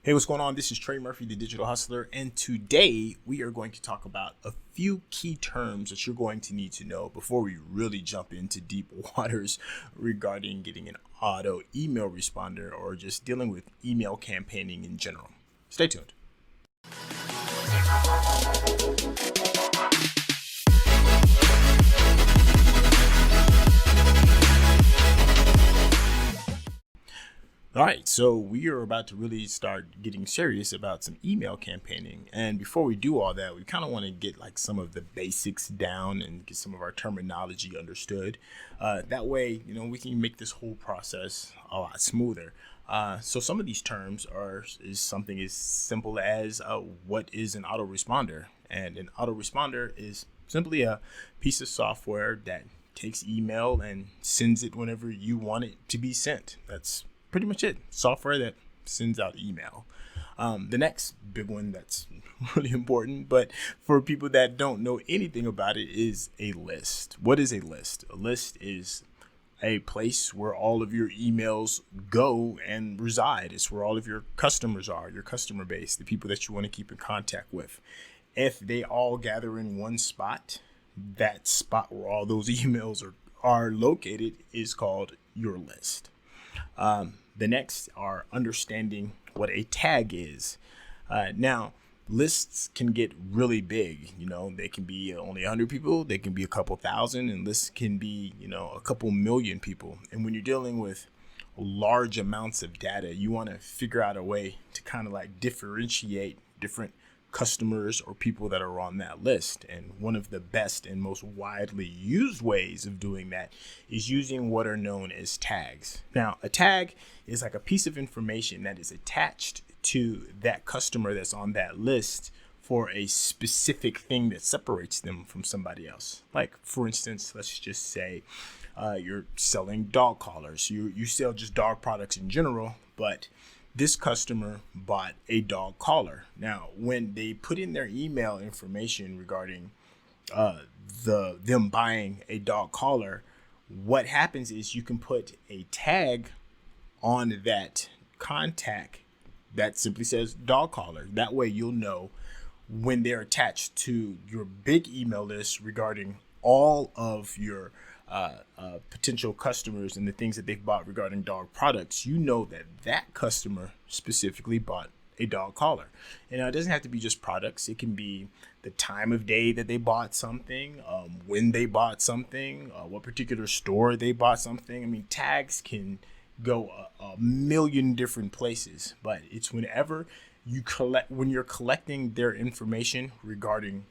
Hey, what's going on? This is Trey Murphy, the Digital Hustler, and today we are going to talk about a few key terms that you're going to need to know before we really jump into deep waters regarding getting an auto email responder or just dealing with email campaigning in general. Stay tuned. All right, so we are about to really start getting serious about some email campaigning. And before we do all that, we kind of want to get like some of the basics down and get some of our terminology understood. That way, we can make this whole process a lot smoother. So some of these terms is something as simple as what is an autoresponder? And an autoresponder is simply a piece of software that takes email and sends it whenever you want it to be sent. That's pretty much it. Software that sends out email. The next big one that's really important, but for people that don't know anything about it, is a list. What is a list? A list is a place where all of your emails go and reside. It's where all of your customers are, your customer base, the people that you want to keep in contact with. If they all gather in one spot, that spot where all those emails are located is called your list. The next are understanding what a tag is. Now, lists can get really big. They can be only 100 people, they can be a couple thousand, and lists can be, a couple million people. And when you're dealing with large amounts of data, you want to figure out a way to kind of like differentiate different customers or people that are on that list. And one of the best and most widely used ways of doing that is using what are known as tags. Now, a tag is like a piece of information that is attached to that customer that's on that list for a specific thing that separates them from somebody else. Like, for instance, let's just say you're selling dog collars. You sell just dog products in general, but this customer bought a dog collar. Now, when they put in their email information regarding them buying a dog collar, what happens is you can put a tag on that contact that simply says dog collar. That way you'll know when they're attached to your big email list regarding all of your potential customers and the things that they've bought regarding dog products, you know that customer specifically bought a dog collar. And it doesn't have to be just products. It can be the time of day that they bought something, when they bought something, what particular store they bought something. I mean, tags can go a million different places, but it's whenever when you're collecting their information regarding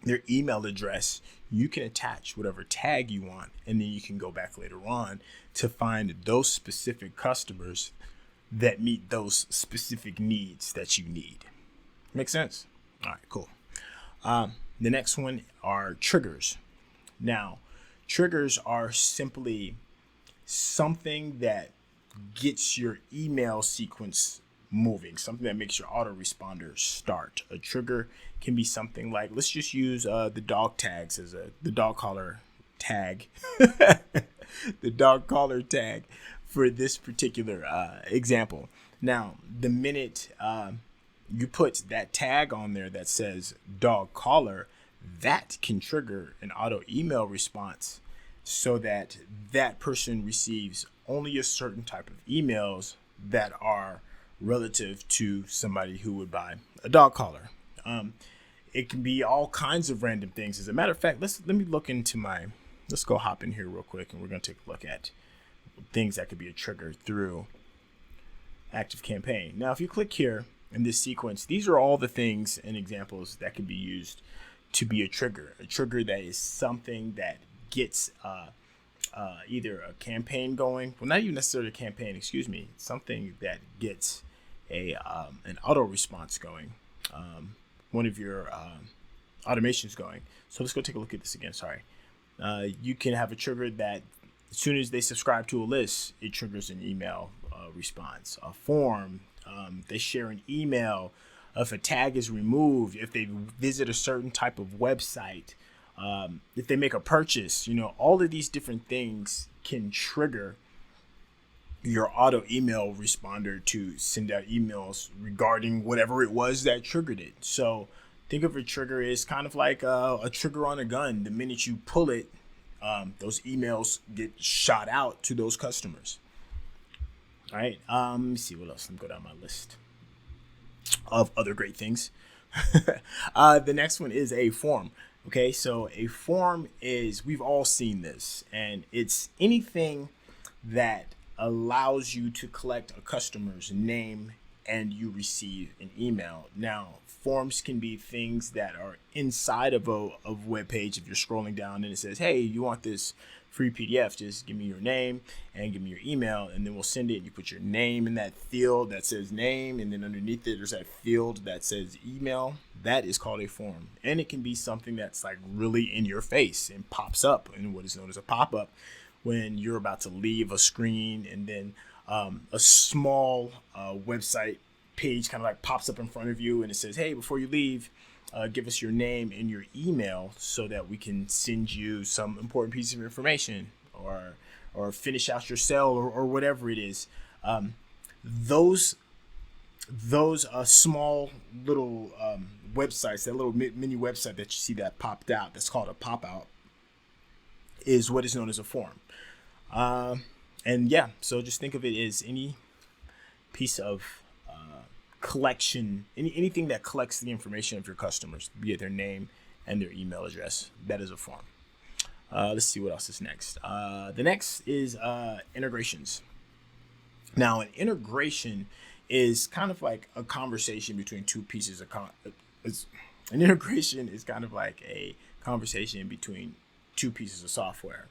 their email address, you can attach whatever tag you want, and then you can go back later on to find those specific customers that meet those specific needs that you need. Make sense? All right, cool. The next one are triggers. Now, triggers are simply something that gets your email sequence moving, something that makes your autoresponder start. A trigger can be something like, let's just use the dog tags as the dog collar tag, the dog collar tag for this particular example. Now, the minute you put that tag on there that says dog collar, that can trigger an auto email response so that that person receives only a certain type of emails that are relative to somebody who would buy a dog collar. It can be all kinds of random things. As a matter of fact, let's go hop in here real quick, and we're going to take a look at things that could be a trigger through ActiveCampaign. Now, if you click here in this sequence, these are all the things and examples that can be used to be a trigger. A trigger that is something that gets either a campaign going, well, not even necessarily a campaign, something that gets an auto response going, one of your automations going. So let's go take a look at this again. Sorry. You can have a trigger that as soon as they subscribe to a list, it triggers an email response. A form, they share an email. If a tag is removed, if they visit a certain type of website, if they make a purchase, all of these different things can trigger your auto email responder to send out emails regarding whatever it was that triggered it. So think of a trigger as kind of like a trigger on a gun. The minute you pull it, those emails get shot out to those customers. All right. Let me see what else. Let me go down my list of other great things. The next one is a form. Okay, so a form is, we've all seen this, and it's anything that allows you to collect a customer's name and you receive an email. Now, forms can be things that are inside of a web page. If you're scrolling down and it says, hey, you want this free PDF, just give me your name and give me your email, and then we'll send it. And you put your name in that field that says name, and then underneath it there's that field that says email. That is called a form, and it can be something that's like really in your face and pops up in what is known as a pop-up when you're about to leave a screen, and then a small website page kind of like pops up in front of you and it says, hey, before you leave, give us your name and your email so that we can send you some important piece of information, or finish out your sale, or whatever it is. Those small little websites, that little mini website that you see that popped out, that's called a pop out, is what is known as a form. And yeah, so just think of it as any piece of collection, anything that collects the information of your customers, be it their name and their email address. That is a form. Let's see what else is next. The next is integrations. Now, an integration is kind of like a conversation between two pieces of an integration is kind of like a conversation between two pieces of software.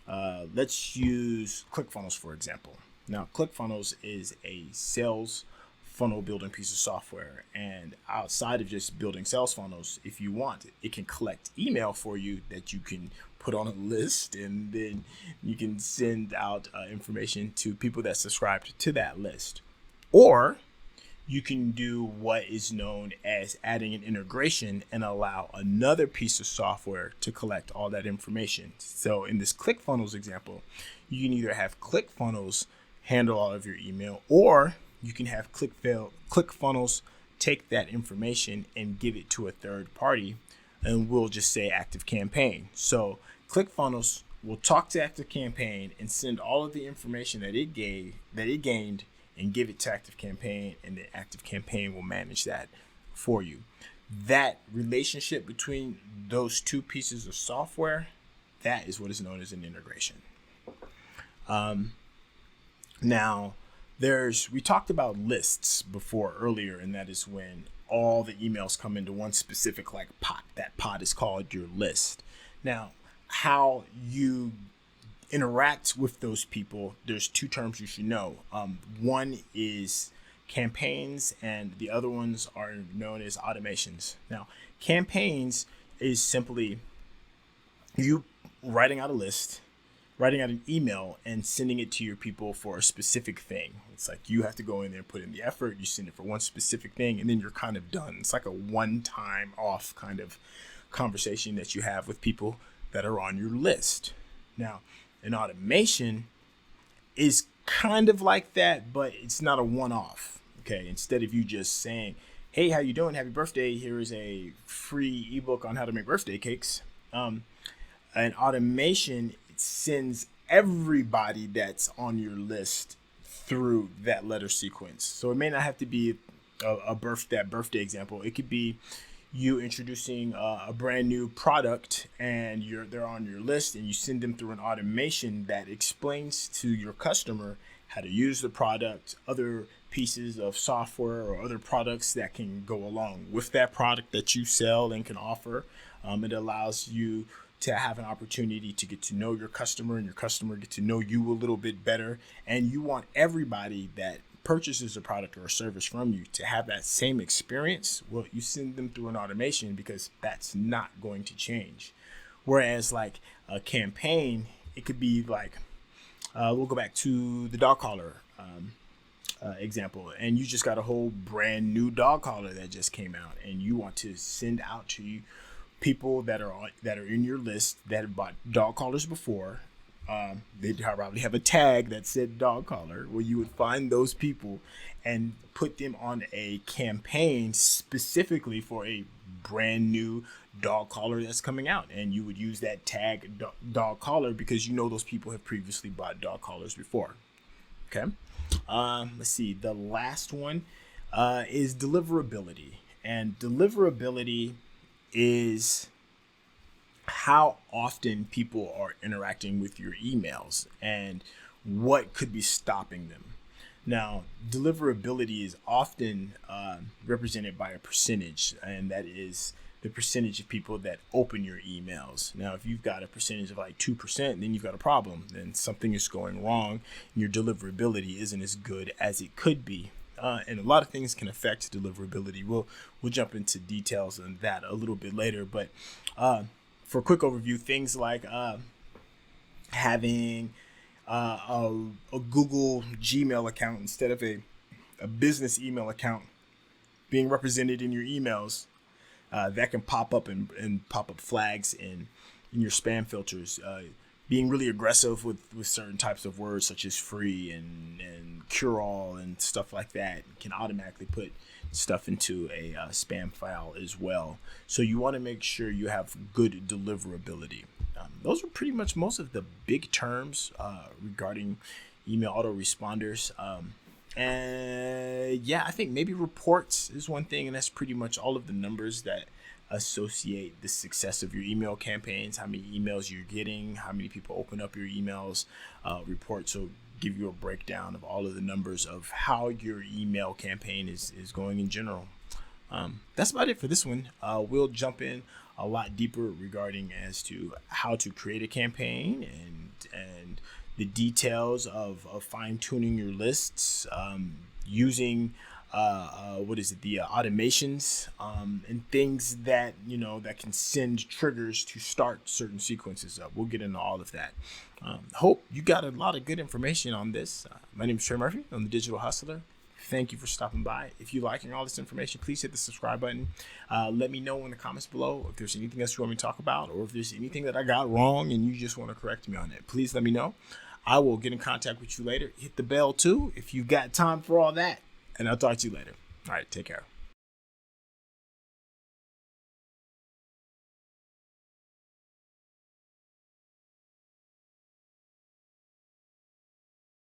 Let's use ClickFunnels, for example. Now, ClickFunnels is a sales funnel building piece of software, and outside of just building sales funnels, if you want, it can collect email for you that you can put on a list, and then you can send out information to people that subscribed to that list. Or you can do what is known as adding an integration and allow another piece of software to collect all that information. So in this ClickFunnels example, you can either have ClickFunnels handle all of your email, or you can have ClickFunnels take that information and give it to a third party, and we'll just say ActiveCampaign. So ClickFunnels will talk to ActiveCampaign and send all of the information that it gained and give it to ActiveCampaign, and then ActiveCampaign will manage that for you. That relationship between those two pieces of software, that is what is known as an integration. Now, we talked about lists before earlier, and that is when all the emails come into one specific like pot. That pot is called your list. Now, how you interact with those people, there's two terms you should know. One is campaigns, and the other ones are known as automations. Now, campaigns is simply you writing out a list, writing out an email, and sending it to your people for a specific thing. It's like you have to go in there and put in the effort. You send it for one specific thing, and then you're kind of done. It's like a one-time off kind of conversation that you have with people that are on your list. Now, an automation is kind of like that, but it's not a one-off. Okay, instead of you just saying, hey, how you doing? Happy birthday. Here is a free ebook on how to make birthday cakes. An automation sends everybody that's on your list through that letter sequence. So it may not have to be that birthday example. It could be you introducing a brand new product, and they're on your list, and you send them through an automation that explains to your customer how to use the product, other pieces of software or other products that can go along with that product that you sell and can offer. It allows you to have an opportunity to get to know your customer, and your customer get to know you a little bit better. And you want everybody that purchases a product or a service from you to have that same experience. Well, you send them through an automation because that's not going to change. Whereas like a campaign, it could be like, we'll go back to the dog collar example, and you just got a whole brand new dog collar that just came out, and you want to send out to you people that are in your list that have bought dog collars before, They'd probably have a tag that said dog collar, where you would find those people and put them on a campaign specifically for a brand new dog collar that's coming out. And you would use that tag dog collar because you know those people have previously bought dog collars before. Okay. Let's see. The last one is deliverability. And deliverability is how often people are interacting with your emails and what could be stopping them. Now, deliverability is often represented by a percentage, and that is the percentage of people that open your emails. Now, if you've got a percentage of like 2%, then you've got a problem. Then something is going wrong, and your deliverability isn't as good as it could be. And a lot of things can affect deliverability. We'll jump into details on that a little bit later, but for a quick overview, things like having a Google Gmail account instead of a business email account being represented in your emails, that can pop up and pop up flags in your spam filters. Being really aggressive with certain types of words such as free and cure-all and stuff like that can automatically put stuff into a spam file as well. So you want to make sure you have good deliverability. Those are pretty much most of the big terms regarding email autoresponders. And yeah, I think maybe reports is one thing, and that's pretty much all of the numbers that associate the success of your email campaigns, how many emails you're getting, how many people open up your emails. Reports will give you a breakdown of all of the numbers of how your email campaign is going in general. That's about it for this one. We'll jump in a lot deeper regarding as to how to create a campaign and the details of fine-tuning your lists, using the automations, and things that that can send triggers to start certain sequences up. We'll get into all of that. Hope you got a lot of good information on this. My name is Trey Murphy. I'm the Digital Hustler. Thank you for stopping by. If you're liking all this information, please hit the subscribe button. Let me know in the comments below if there's anything else you want me to talk about, or if there's anything that I got wrong and you just want to correct me on it. Please let me know. I will get in contact with you later. Hit the bell too if you've got time for all that. And I'll talk to you later. All right, take care.